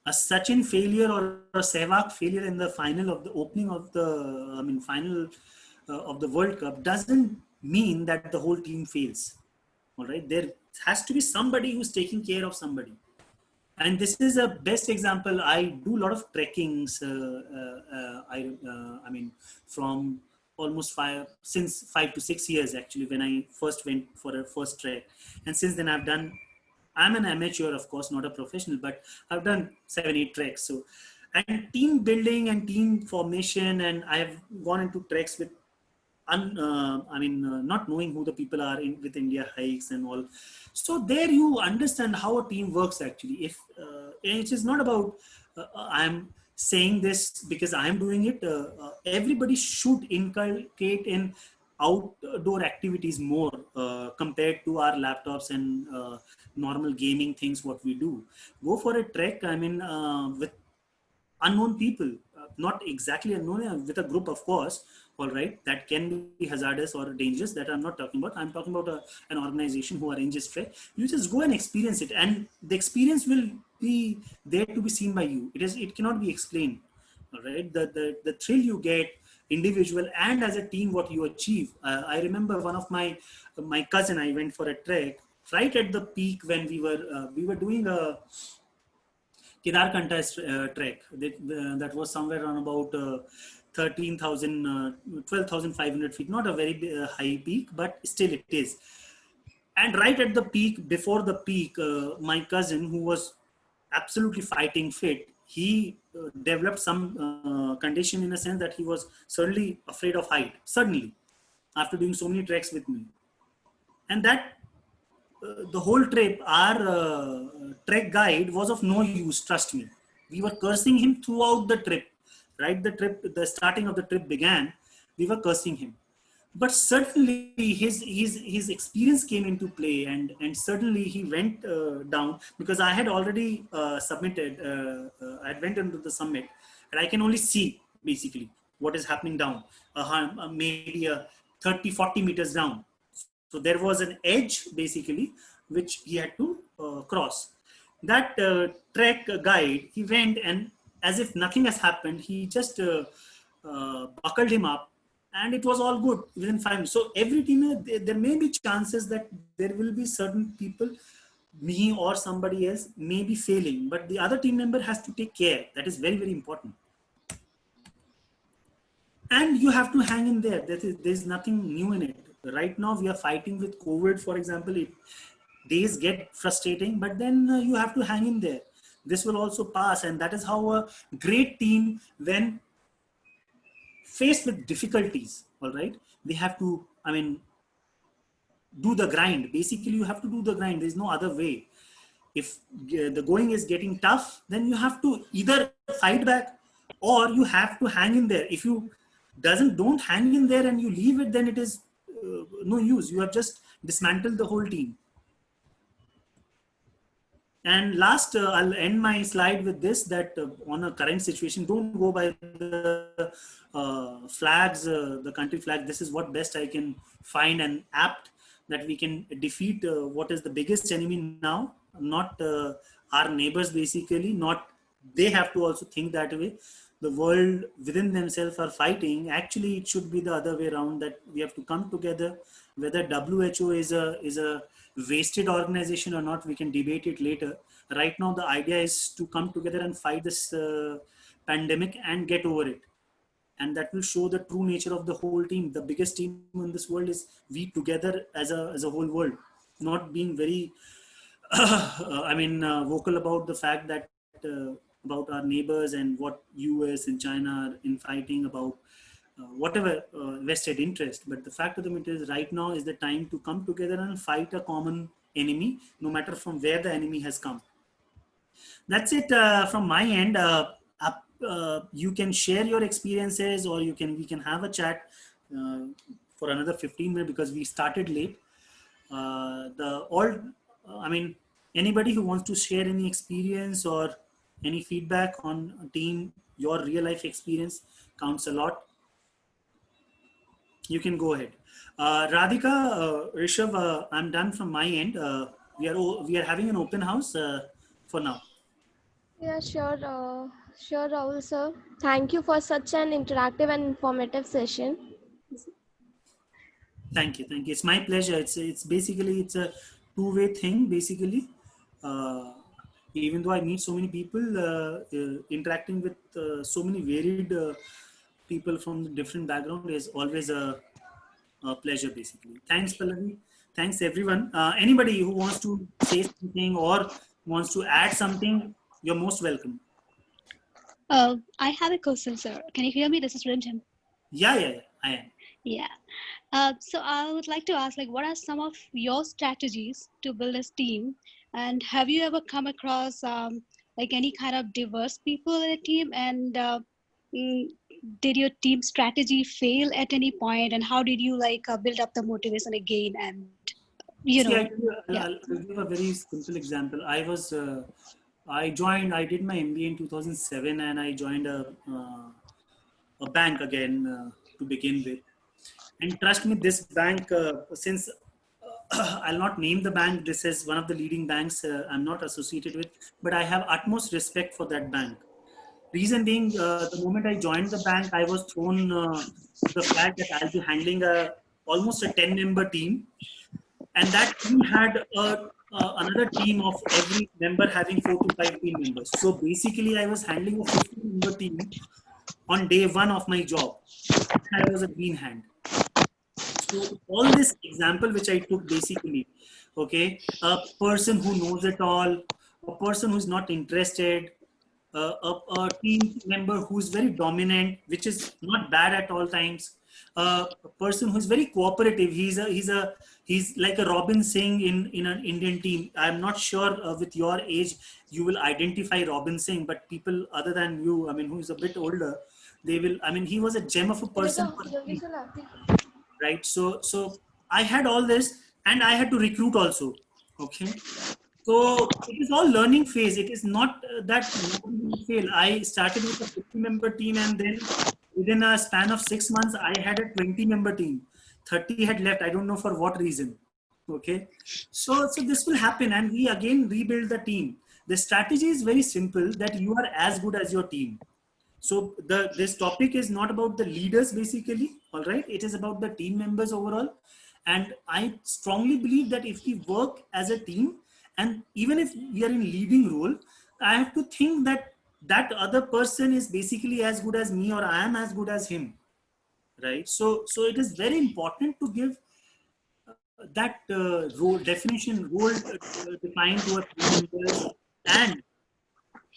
[SPEAKER 1] a Sachin failure or a Sehwag failure in the final of the opening of the, I mean, final of the World Cup doesn't mean that the whole team fails. All right, there has to be somebody who's taking care of somebody. And this is a best example. I do a lot of trekkings. I mean, from almost since 5 to 6 years actually, when I first went for a first trek, and since then I'm an amateur, of course, not a professional, but I've done 7, 8 treks. So, and team building and team formation, and I've gone into treks with not knowing who the people are with India hikes and all. So there you understand how a team works actually. If it is not about I'm saying this because I'm doing it. Everybody should inculcate in outdoor activities more compared to our laptops and normal gaming things. What we do, go for a trek. I mean, with unknown people, not exactly unknown, with a group, of course. All right, that can be hazardous or dangerous. That I'm not talking about. I'm talking about an organization who arranges trek. You just go and experience it, and the experience will be there to be seen by you. It cannot be explained. All right, the thrill you get, individual and as a team, what you achieve. I remember one of my cousin. I went for a trek right at the peak when we were doing a Kedarkanta trek that was somewhere around about 13,000, 12,500 feet. Not a very high peak, but still it is. And right at the peak, before the peak, my cousin, who was absolutely fighting fit, he developed some condition, in a sense that he was suddenly afraid of height, suddenly, after doing so many treks with me. And that the whole trip, our trek guide was of no use, trust me. We were cursing him throughout the trip. Right, the starting of the trip began, we were cursing him. But certainly his experience came into play, and certainly he went down, because I had already submitted, I had went into the summit, and I can only see, basically. what is happening down, maybe 30, 40 meters down. So there was an edge basically which he had to cross. That trek guide, he went, and as if nothing has happened, he just buckled him up, and it was all good within 5 minutes. So every team, there may be chances that there will be certain people, me or somebody else, may be failing, but the other team member has to take care. That is very, very important. And you have to hang in there. There's nothing new in it. Right now we are fighting with COVID, for example. Days get frustrating, but then you have to hang in there. This will also pass, and that is how a great team, when faced with difficulties, all right, they have to, I mean, do the grind. Basically, you have to do the grind. There's no other way. If the going is getting tough, then you have to either fight back, or you have to hang in there. If you don't hang in there and you leave it, then it is no use. You have just dismantled the whole team. And last, I'll end my slide with this, that on a current situation, don't go by the flags, the country flag. This is what best I can find and apt, that we can defeat what is the biggest enemy now, not our neighbors basically, not, they have to also think that way. The world within themselves are fighting. Actually, it should be the other way around, that we have to come together. Whether WHO is a wasted organization or not, we can debate it later. Right now, the idea is to come together and fight this pandemic and get over it. And that will show the true nature of the whole team. The biggest team in this world is we together as a whole world, not being very, vocal about the fact that about our neighbors and what US and China are infighting about, whatever vested interest. But the fact of the matter is, right now is the time to come together and fight a common enemy, no matter from where the enemy has come. That's it from my end. You can share your experiences, or we can have a chat for another 15 minutes, because we started late. Anybody who wants to share any experience or any feedback on team, your real life experience counts a lot. You can go ahead. Radhika, Rishabh, I'm done from my end. We are having an open house for now.
[SPEAKER 3] Yeah, sure, Rahul sir. Thank you for such an interactive and informative session.
[SPEAKER 1] Thank you. It's my pleasure. It's basically, it's a two-way thing. Basically, even though I meet so many people, interacting with so many varied people from different background is always a pleasure. Basically, thanks Pallavi. Thanks everyone. Anybody who wants to say something or wants to add something, you're most welcome.
[SPEAKER 4] I have a question, sir. Can you hear me? This is Rinjam.
[SPEAKER 1] Yeah, I am.
[SPEAKER 4] Yeah. So I would like to ask, what are some of your strategies to build a team? And have you ever come across any kind of diverse people in a team? And did your team strategy fail at any point? And how did you build up the motivation again? And
[SPEAKER 1] I'll give a very simple example. I did my MBA in 2007, and I joined a bank again to begin with. And trust me, this bank, since I'll not name the bank, this is one of the leading banks I'm not associated with, but I have utmost respect for that bank. Reason being, the moment I joined the bank, I was thrown to the fact that I'll be handling almost a 10-member team. And that team had another team of every member having 4 to 5 team members. So basically, I was handling a 15-member team on day one of my job. I was a green hand. So all this example which I took, basically, okay, a person who knows it all, a person who's not interested, a team member who's very dominant, which is not bad at all times, a person who's very cooperative. He's like a Robin Singh in an Indian team. I'm not sure with your age you will identify Robin Singh, but people other than you, who's a bit older, they will. He was a gem of a person. Right. So I had all this, and I had to recruit also. Okay. So it is all learning phase. It is not that nobody will fail. I started with a 50-member team, and then within a span of 6 months, I had a 20-member team. 30 had left. I don't know for what reason. Okay. So this will happen, and we again rebuild the team. The strategy is very simple, that you are as good as your team. So this topic is not about the leaders basically, all right? It is about the team members overall. And I strongly believe that if we work as a team, and even if we are in leading role, I have to think that that other person is basically as good as me, or I am as good as him, right? So it is very important to give that role definition, role defined to our team members, and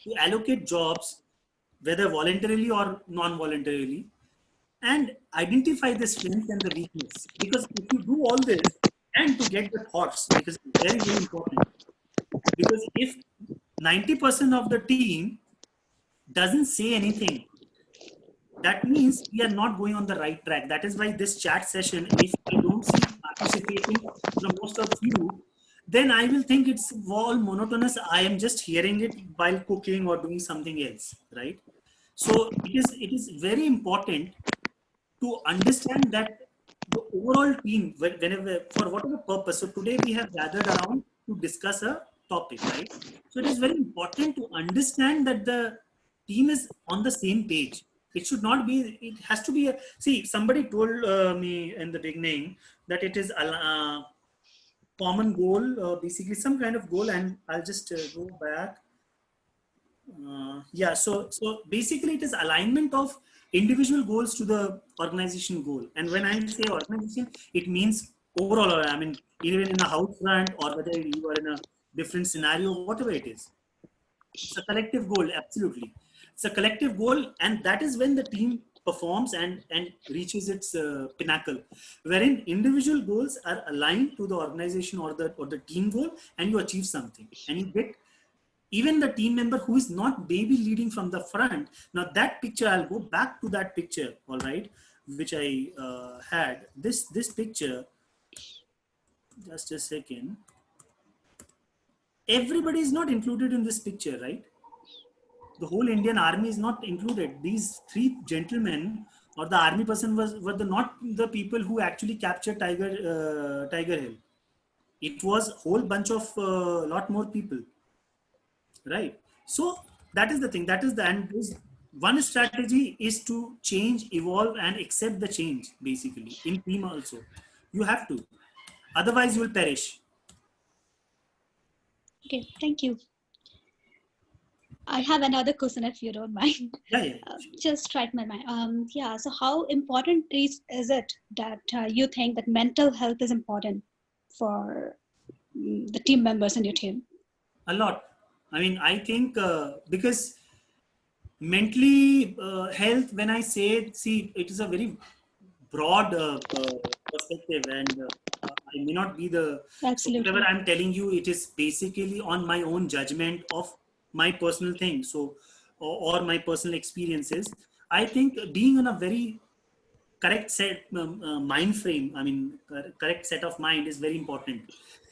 [SPEAKER 1] to allocate jobs, whether voluntarily or non-voluntarily, and identify the strength and the weakness. Because if you do all this, and to get the thoughts, because it's very, very important. Because if 90% of the team doesn't say anything, that means we are not going on the right track. That is why this chat session, if I don't see participation from most of you, then I will think it's all monotonous. I am just hearing it while cooking or doing something else, right? So it is very important to understand that the overall team, whenever, for whatever purpose. So today we have gathered around to discuss a topic, right? So it is very important to understand that the team is on the same page. It should not be, it has to be a, see, somebody told me in the beginning that it is a common goal, basically some kind of goal, and I'll just go back. Yeah, so basically it is alignment of individual goals to the organization goal. And when I say organization, it means overall. I mean, even in a house front, or whether you are in a different scenario, whatever it is, it's a collective goal. Absolutely, it's a collective goal, and that is when the team performs and reaches its pinnacle, wherein individual goals are aligned to the organization or the team goal, and you achieve something, and you get even the team member who is not maybe leading from the front. Now that picture, I'll go back to that picture, all right, which I had. This picture, just a second. Everybody is not included in this picture, right? The whole Indian army is not included. These three gentlemen or the army person were not the people who actually captured Tiger Hill. It was a whole bunch of lot more people, right? So that is the thing. That is the, and one strategy is to change, evolve, and accept the change. Basically, in team also, you have to. Otherwise, you will perish.
[SPEAKER 4] Okay, thank you. I have another question if you don't mind.
[SPEAKER 1] Yeah, yeah.
[SPEAKER 4] Just right my mind. Yeah. So how important is it that you think that mental health is important for the team members in your team?
[SPEAKER 1] A lot. I mean, I think because mentally health, when I say it, see, it is a very broad perspective, and I may not be the, so
[SPEAKER 4] Absolutely.
[SPEAKER 1] whatever I'm telling you, it is basically on my own judgment of my personal thing. So, or my personal experiences. I think being in a very correct set mind frame, I mean, correct set of mind is very important.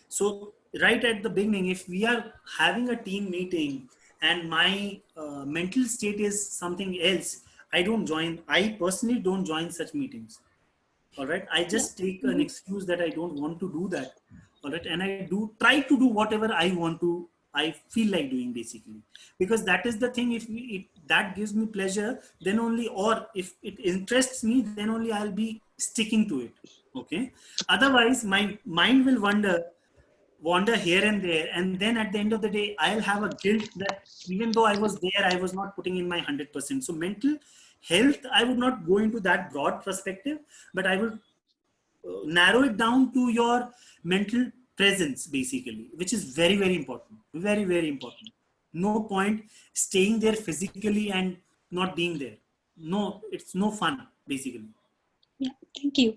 [SPEAKER 1] So right at the beginning, if we are having a team meeting and my mental state is something else, I personally don't join such meetings. All right, I just take an excuse that I don't want to do that. All right, and I do try to do whatever I feel like doing, basically, because that is the thing. If that gives me pleasure, then only, or if it interests me, then only I'll be sticking to it. Okay, otherwise my mind will wander here and there, and then at the end of the day, I'll have a guilt that even though I was there, I was not putting in my 100%. So mental health, I would not go into that broad perspective, but I would narrow it down to your mental presence, basically, which is very, very important. Very, very important. No point staying there physically and not being there. No, it's no fun, basically.
[SPEAKER 4] Yeah, thank you.